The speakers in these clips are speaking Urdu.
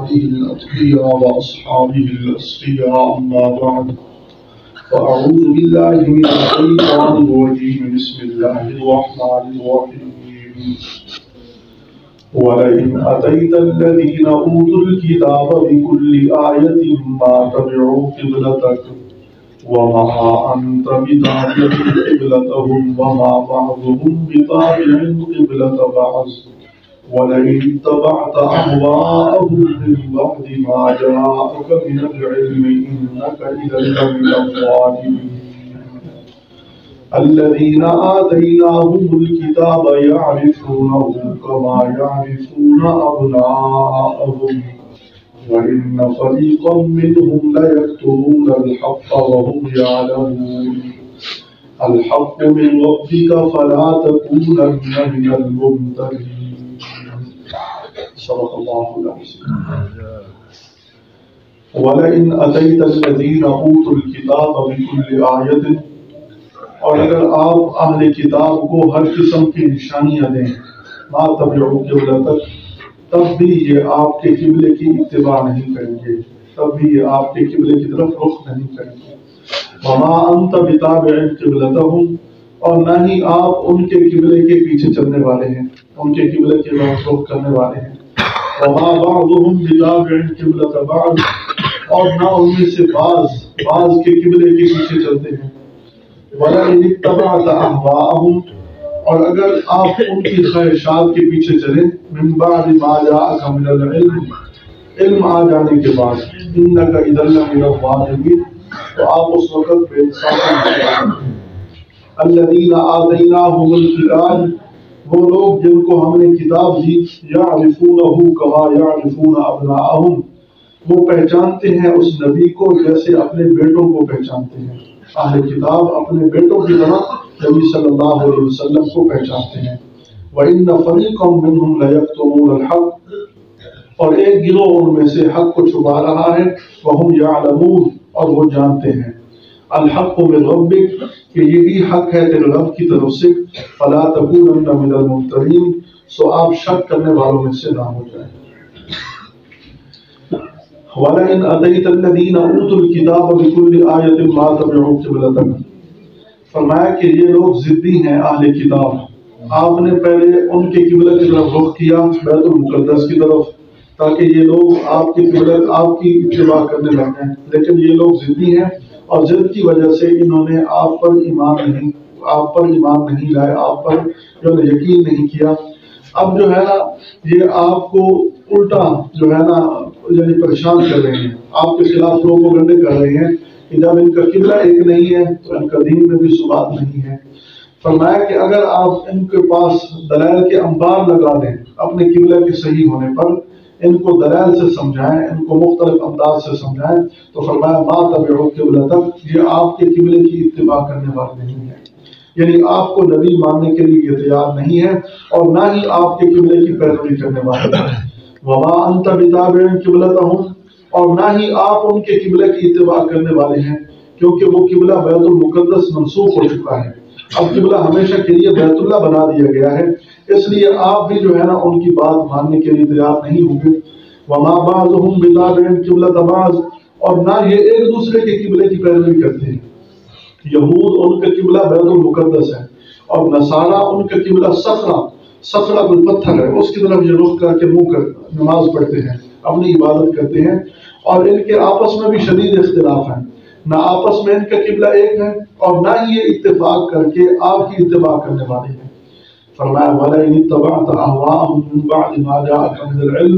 عباده الأتقياء وأصحابه الأسقياء أما بعد فأعوذ بالله من الشيطان الرجيم بسم الله الرحمن الرحيم ولئن أتيت الذين أوتوا الكتاب بكل آية ما تبعوا قبلتك وما أنت بتابع قبلتهم وما بعضهم بتابع قبلة بعض ولئن اتبعت أهواءهم من بعد ما جاءك من العلم إنك إذا لمن الظالمين الذين آتيناهم الكتاب يعرفونه كما يعرفون أبناءهم وإن فريقا منهم ليكتمون الحق وهم يعلمون الحق من ربك فلا تكونن من الممترين صدق الله العظيم وَلَئِنْ أَتَيْتَ الَّذِينَ أُوتُوا الْكِتَابَ بِكُلِّ آيَةٍ اور اگر آپ اہل کتاب کو ہر قسم کی نشانیاں دیں مَا تَبِعُوا قِبْلَتَكَ تب بھی یہ آپ کے قبلے کی اتباع نہیں کریں گے، تب بھی یہ آپ کے قبلے کی طرف رخ نہیں کریں گے وَمَا أَنْتَ بِتَابِعٍ قِبْلَتَهُمْ اور نہ ہی آپ ان کے قبلے کے پیچھے چلنے والے ہیں، ان کے قبلے کی طرف رخ کرنے والے ہیں وَمَا بَعْضُهُمْ بِتَابِعٍ قِبْلَةَ بَعْضٍ اور نہ ان میں سے بعض کے قبلے کے پیچھے چلتے ہیں وَلَئِنِ اتَّبَعْتَ أَهْوَاءَهُمْ اور اگر آپ ان کی خواہشات کے پیچھے چلیں مِن بَعْدِ مَا جَاءَكَ مِنَ الْعِلْمِ علم آ جانے کے بعد إِنَّكَ إِذًا لَّمِنَ الظَّالِمِينَ تو آپ اس وقت بے انصافی الَّذِينَ آتَيْنَاهُمُ الْكِتَابَ وہ لوگ جن کو ہم نے کتاب دی یعرفونہ کما یعرفون ابناءہم وہ پہچانتے ہیں اس نبی کو جیسے اپنے بیٹوں کو پہچانتے ہیں، اہل کتاب اپنے بیٹوں کی طرح نبی صلی اللہ علیہ وسلم کو پہچانتے ہیں وَإِنَّ فَرِيقًا مِّنْهُمْ لَيَكْتُمُونَ الْحَقَّ اور ایک گروہ ان میں سے حق کو چھپا رہا ہے وَهُمْ يَعْلَمُونَ اور وہ جانتے ہیں الحق من ربک کہ یہی حق ہے تیرے رب کی طرف سے فلا تکونن من الممترین سو آپ شک کرنے والوں میں سے نہ ہو جائیں وَلَئِنْ أَتَيْتَ الَّذِينَ أُوتُوا الْكِتَابَ بِكُلِّ آيَةٍ مَا تَبِعُوا قِبْلَتَكَ فرمایا کہ یہ لوگ ضدی ہیں اہل کتاب آپ نے پہلے ان کے قبلہ کی طرف رخ کیا بیت المقدس کی طرف تاکہ یہ لوگ آپ کی قبلہ آپ کی اتباع کرنے لگیں لیکن یہ لوگ ضدی ہیں اور ضد کی وجہ سے انہوں نے آپ پر ایمان نہیں لائے آپ پر یقین نہیں کیا اب جو ہے نا یہ آپ کو الٹا جو ہے نا یعنی پریشان کر رہے ہیں آپ کے خلاف پروپیگنڈے کر رہے ہیں کہ جب ان کا قبلہ ایک نہیں ہے تو ان کا دین میں بھی ثبات نہیں ہے فرمایا کہ اگر آپ ان کے پاس دلائل کے انبار لگا دیں اپنے قبلہ کے صحیح ہونے پر ان کو دلائل سے سمجھائیں ان کو مختلف انداز سے سمجھائیں تو فرمایا ما تبعوا قبلتک یہ آپ کے قبلے کی اتباع کرنے والے نہیں ہیں یعنی آپ کو نبی ماننے کے لیے یہ تیار نہیں ہے اور نہ ہی آپ کے قبلے کی پیروی کرنے والے ہیں وما انت بتابع قبلتهم اور نہ ہی آپ ان کے قبلے کی اتباع کرنے والے ہیں کیونکہ وہ قبلہ بیت المقدس منسوخ ہو چکا ہے اب قبلہ ہمیشہ کے لیے بیت اللہ بنا دیا گیا ہے اس لیے آپ بھی جو ہے نا ان کی بات ماننے کے لیے تیار نہیں ہوں گے وما بعضهم بتابع قبلة بعض اور نہ یہ ایک دوسرے کے قبلے کی پیروی کرتے ہیں یہود ان کا قبلہ بیت المقدس ہے اور نصارہ ان کا قبلہ صخرہ کوئی پتھر ہے اس کی طرف یہ رخ کر کے منہ کر نماز پڑھتے ہیں اپنی عبادت کرتے ہیں اور ان کے آپس میں بھی شدید اختلاف ہیں نہ آپس میں ان کا قبلہ ایک ہے اور نہ ہی یہ اتفاق کر کے آپ کی اتباع کرنے والے ہیں فرمایا وَلَئِنِ اتَّبَعْتَ أَهْوَاءَهُم مِّن بَعْدِ مَا جَاءَكَ مِنَ الْعِلْمِ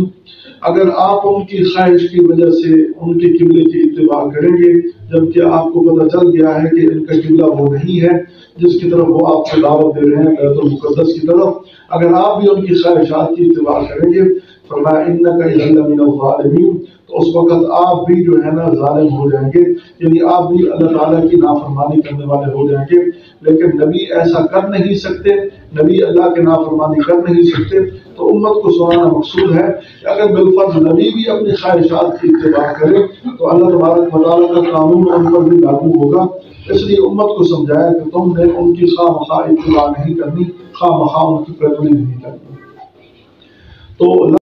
اگر آپ ان کی خواہش کی وجہ سے ان کے قبلے کی اتباع کریں گے جبکہ آپ کو پتہ چل گیا ہے کہ ان کا قبلہ وہ نہیں ہے جس کی طرف وہ آپ کو دعوت دے رہے ہیں بیت المقدس کی طرف اگر آپ بھی ان کی خواہشات کی اتباع کریں گے فرمایا إِنَّكَ إِذًا لَّمِنَ الظَّالِمِينَ تو اس وقت آپ بھی جو ہے نا ظالم ہو جائیں گے یعنی آپ بھی اللہ تعالیٰ کی نافرمانی کرنے والے ہو جائیں گے لیکن نبی ایسا کر نہیں سکتے نبی اللہ کے نافرمانی کر نہیں سکتے تو امت کو سنانا مقصود ہے کہ اگر بالفرض نبی بھی اپنی خواہشات کی اتباع کرے تو اللہ تبارک و تعالیٰ کا قانون ان پر بھی لاگو ہوگا اس لیے امت کو سمجھایا کہ تم نے ان کی خواہ مخواہ اتباع نہیں کرنی خواہ مخواہ ان کی پیروی نہیں کرنی تو